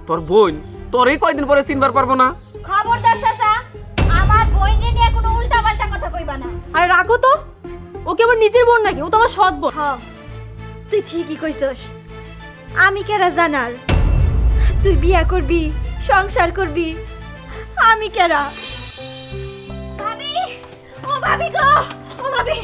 তোর বোন তোরই কয়দিন পরে চিনবার পারবো না। খবরদার চাচা, আমার বোনকে নিয়ে কোনো উল্টাপাল্টা কথা কইবা না। আর রাখো তো, ওকে আমার নিজের বোন নাকি, ও তো আমার সৎ বোন। তুই ঠিকই কইছস, আমি কেরা জানার তুই বিয়া করবি, সংসার করবি, আমি কেরা? ভাবি, ও ভাবি গো, ও ভাবি,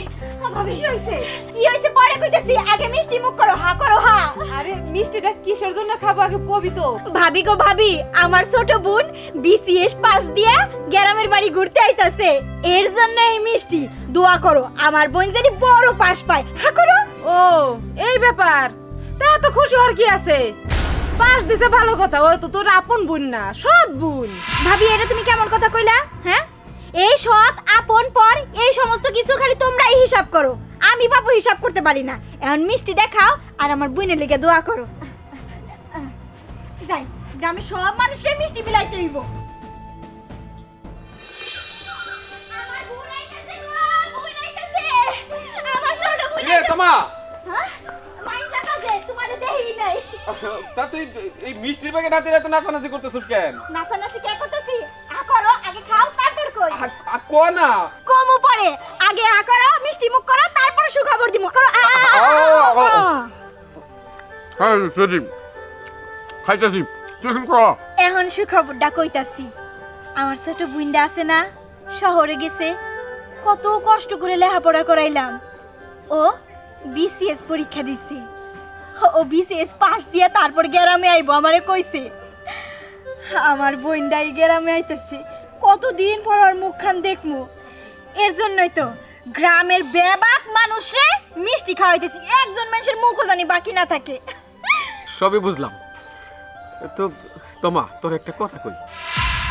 ও ভাবি কি হইছে? কি হইছে পরে কইতেছি, আগে মিষ্টি মুখ করো, হা করো হা। আরে মিষ্টিটা কিসের জন্য খাবো আগে কবি তো। ভাবি গো ভাবি, আমার ছোট বোন বিসিএস পাস দিয়া গ্রামের বাড়ি ঘুরতে আইতাছে, এর জন্য এই মিষ্টি। দোয়া করো আমার বোন যেন বড় পাস পায়, হা করো। ও এই ব্যাপার, তা এত খুশি হওয়ার কি আছে? পাস দিছে ভালো কথা, ও তো তোর আপন বোন না, সৎ বোন। ভাবি এটা তুমি কেমন কথা কইলা? হ্যাঁ, এই সৎ আপন পর এই সমস্ত কিছু খালি তোমরাই হিসাব করো, আমি বাবু হিসাব করতে পারি না। এখন মিষ্টি দেখাও আর আমার বোনের লেগে দোয়া করো। যাই, গ্রামের সব মানুষের মিষ্টি বিলাইতে হইব। আমার বোন আইতাছে গো, বোন আইতাছে, আমার ছোট বোন রে তোমা। হ্যাঁ, মাইন্ডা কাজে তোমারে দেই নাই। তা তুই এই মিষ্টির প্যাকেট হাতে এত নাচানাচি করতেছিস কেন? নাচানাচি কে করতেছি? আ করো, আগে খাও তারপর কই। কো না কমু পরে, আগে আ করো, মিষ্টি মুখ করো, তারপর সুখবর দিমু। করো আ। হ্যাঁ সজিব খাইতাছি, তুই কর। এখন সুখবরটা কইতাছি। আমার ছোট বুইন্ডা আছে না, শহরে গেছে, কত কষ্ট করে লেখাপড়া করাইলাম, ও বিসিএস পরীক্ষা দিছে, ও বিসিএস পাস দিয়ে তারপর গ্রামে আইবো আমারে কইছে। আমার বুইন্ডাই গ্রামে আইতাছে, কতদিন পর আর মুখখান দেখমু, এর জন্যই তো গ্রামের বেবাক মানুষে মিষ্টি খাওয়াইতেছি, একজন মানুষের মুখও জানি বাকি না থাকে। সবই বুঝলাম, তো তোমা তোর একটা কথা কই,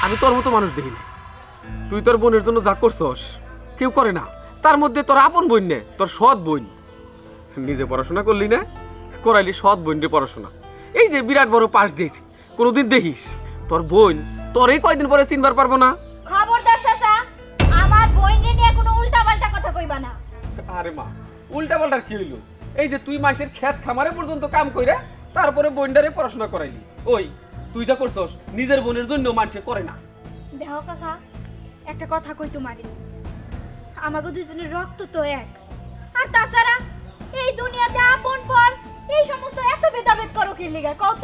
আমি তোর মতো মানুষ দেখি না। তুই তোর বোনের জন্য যা করছস কেউ করে না, তার মধ্যে তোর আপন বোন নে, তোর সৎ বোন। নিজে পড়াশোনা করলি না, করাইলি সৎ বোনরে পড়াশোনা, এই যে বিরাট বড় পাশ দিয়েছি, কোনোদিন দেখিস তোর বোন তোরই কয়দিন পরে চিনবার পারবো না। খবরদার চাচা, আমার বোনকে নিয়ে কোনো উল্টাপাল্টা কথা কইবা না। আরে মা, উল্টা পাল্টার কি হইলো? এই যে তুই মাসের ক্ষেত খামারে পর্যন্ত কাম কইরা তারপরে বোনটারে পড়াশোনা করাইলি, ওই তুই যা করছস নিজের বোনের জন্য মানুষে করে না। দেখো কাকা, একটা কথা কই তোমারে, আমাগো দুজনের রক্ত তো এক, আর তাছাড়া এই দুনিয়াতে আপন পর এই সমস্ত এত ভেদাভেদ করো কি লিগা কত?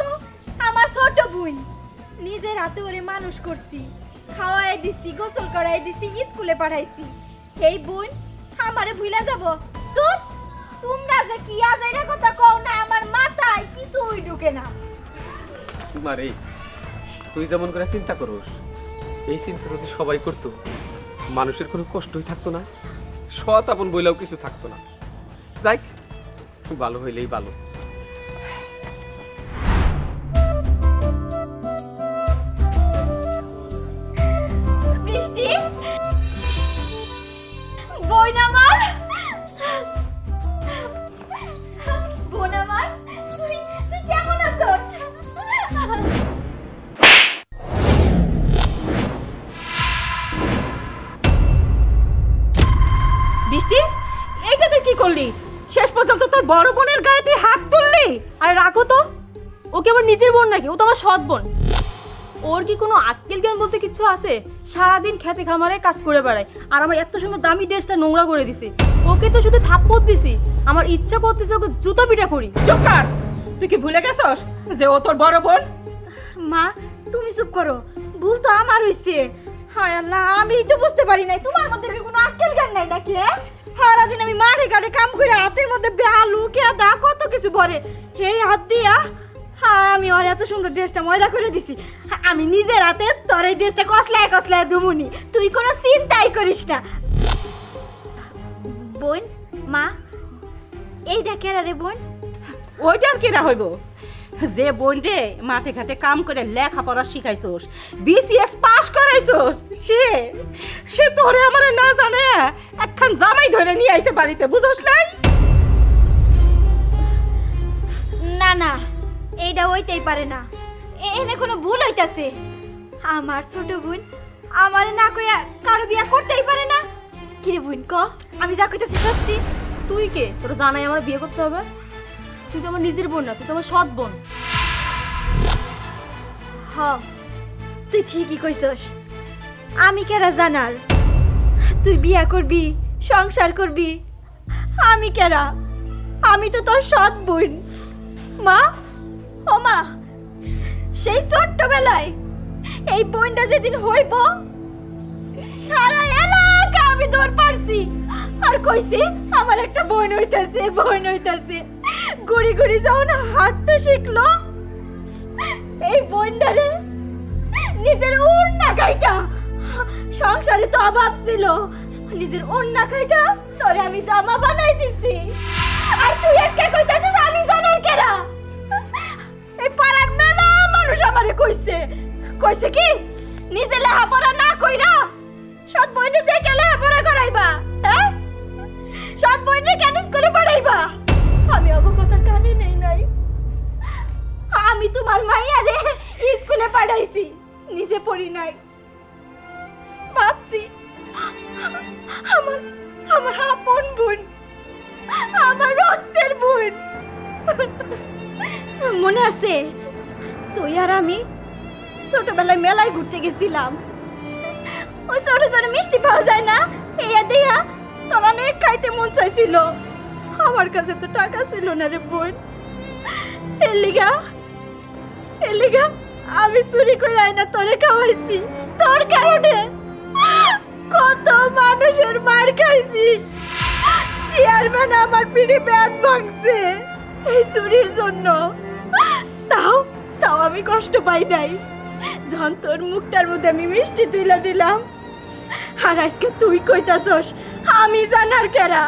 আমার ছোট বোন, নিজের হাতে ওরে মানুষ করছি, খাওয়াই দিছি, গোসল করাই দিছি, স্কুলে পাঠাইছি, এই বোন আমারে ভুলা যাব? তো তোমরা যে কি আজাইরা কথা কও না, আমার মাথায় কিছুই ঢুকে না। মারে তুই যেমন করে চিন্তা করস, এই চিন্তা যদি সবাই করতো, মানুষের কোনো কষ্টই থাকতো না, সৎ আপন বইলেও কিছু থাকতো না। যাই ভালো হইলেই ভালো। বৃষ্টি, বোন আমার, বোন আমার, তুই কেমন আছো? বৃষ্টি, এইটা তুই কি করলি? শেষ পর্যন্ত তোর বড় বোনের গায়ে তুই হাত তুললি? আর রাখো তো, ওকে আমার নিজের বোন নাকি, ও তো আমার সৎ বোন। ওর কি কোনো আক্কেল জ্ঞান বলতে কিছু আছে? সারাদিন খেতে খামারে কাজ করে বেড়ায়, আর আমার এত সুন্দর দামি ড্রেসটা নোংরা করে দিছি। ওকে তো শুধু থাপ্পড় দিছি, আমার ইচ্ছা করতেছে ওকে জুতো পিটা করি। চুপ কর, তুই কি ভুলে গেছস যে ও তোর বড় বোন? মা তুমি চুপ করো, ভুল তো আমার হইছে। হায় আল্লাহ, আমি তো বুঝতে পারি নাই তোমার মধ্যে কি কোনো আক্কেল জ্ঞান নাই নাকি? সারাদিন আমি মাঠে ঘাটে কাম করে হাতের মধ্যে আলু কেদা কত কিছু ভরে, এই হাত দিয়া আমি ওর এত সুন্দর ড্রেসটা ময়লা করে দিছি। আমি নিজের হাতে তোর এই ড্রেসটা কসলায় কসলায় দুমুনি, তুই কোনো চিন্তাই করিস না। বোন, মা এইটা কেরা রে বোন? ওইটার কিরা হইব? যে বোন রে মাঠে ঘাটে কাম করে লেখাপড়া শিখাইছস, বিসিএস পাস করাইছস, সে তোরে আমারে না জানে একখান জামাই ধরে নিয়ে আইছে বাড়িতে, বুঝছস নাই? না না, এইটা হইতেই পারে না, এনে কোনো ভুল হইতাছে। আমার ছোট বোন আমারে না কইয়া কারো বিয়া করতেই পারে না। কি রে বোন, ক আমি যা কইতাছি সত্যি? তুই কে? তোর জানাই আমার বিয়ে করতে হবে? তুই তো আমার নিজের বোন না, তুই তো আমার সৎ বোন। হ তুই ঠিকই কইছস। আমি কেরা জানার তুই বিয়া করবি, সংসার করবি? আমি কেরা? আমি তো তোর সৎ বোন। মা, ও মা, সেই ছোট্টবেলায় এই বোনটা যেদিন হইব সারা এলাকা আমি দৌড় পারছি আর কইছি আমার একটা বোন হইতাছে, বোন হইতাছে। ঘুরি ঘুরি যখন হাঁটতে শিখলো, এই বোনটারে নিজের ওড়না কাইটা, সংসারে তো অভাব ছিল, নিজের ওড়না কাইটা তোরে আমি জামা বানাই দিছি। আর তুই আজকে কইতাছিস আমি জানার কেরা? এই পাড়ার মেলা মানুষ আমারে কইছে কইছে কি নিজে লেখাপড়া না কইরা সৎ বইনে দেখে লেখাপড়া করাইবা। হ্যাঁ, সৎ বইনে কেন স্কুলে পড়াইবা? আমি অবগতা কানে নেই নাই। আমি তোমার মাইয়ারে স্কুলে পড়াইছি, নিজে পড়ি নাই। ভাবছি আমার আমার আপন বোন, আমার রক্তের বোন। মনে আছে তুই আর আমি ছোটবেলায় মেলায় ঘুরতে গেছিলাম? ওই ছোট ছোট মিষ্টি পাওয়া যায় না, এইয়া দিয়া তোর অনেক খাইতে মন চাইছিল। আমার কাছে তো টাকা ছিল না রে বোন। এর লিগা আমি চুরি করে আইনা তোরে খাওয়াইছি। তোর কারণে কত মানুষের মার খাইছি। চেয়ারম্যান আমার পিঠে ব্যাট ভাঙছে এই চুরির জন্য। তাও তাও আমি কষ্ট পাই নাই যখন তোর মুখটার মধ্যে আমি মিষ্টি তুইলা দিলাম। আর আজকে তুই কইতাছস আমি জানার কেরা?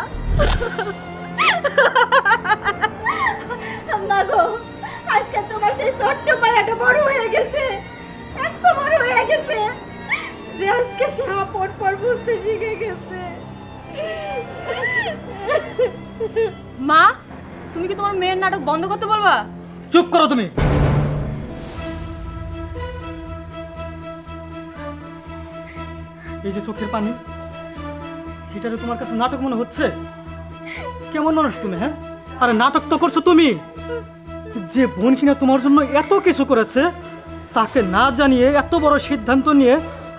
মাগো, আজকে তোমার সেই ছোট্ট পায়াটা বড় হয়ে গেছে, এত বড় হয়ে গেছে যে আজকে সে আপন পর বুঝতে শিখে গেছে। মা, তুমি কি তোমার মেয়ের নাটক বন্ধ করতে বলবা? চুপ করো তুমি। এই যে চোখের পানি, এটারে তোমার কাছে নাটক মনে হচ্ছে? কেমন মানুষ তুমি? হ্যাঁ, আরে নাটক তো করছো তুমি। যে বোন কিনা তোমার জন্য এত কিছু করেছে, তাকে না জানিয়ে এত বড় সিদ্ধান্ত নিয়ে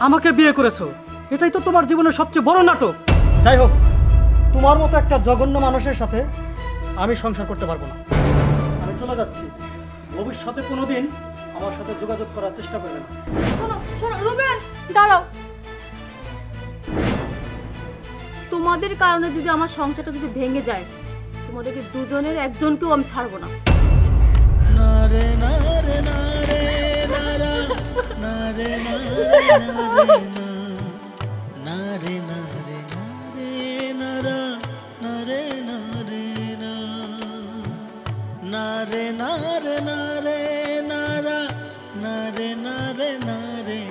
আমাকে বিয়ে করেছো, এটাই তো তোমার জীবনের সবচেয়ে বড় নাটক। যাই হোক, তোমার মতো একটা জঘন্য মানুষের সাথে আমি সংসার করতে পারবো না। আমি চলে যাচ্ছি। ভবিষ্যতে কোনোদিন আমার সাথে যোগাযোগ করার চেষ্টা করবে না। শোনো শোনো রুবেল, দাঁড়াও। তোমাদের কারণে যদি আমার সংসারটা যদি ভেঙে যায়, তোমাদেরকে দুজনের একজনকেও আমি ছাড়বো না। নারে নারে নারে নারা নারে নারে নারে না নারে নারে নারে নারা নারে নারে না নারে নারে নারে নারা নারে নারে নারে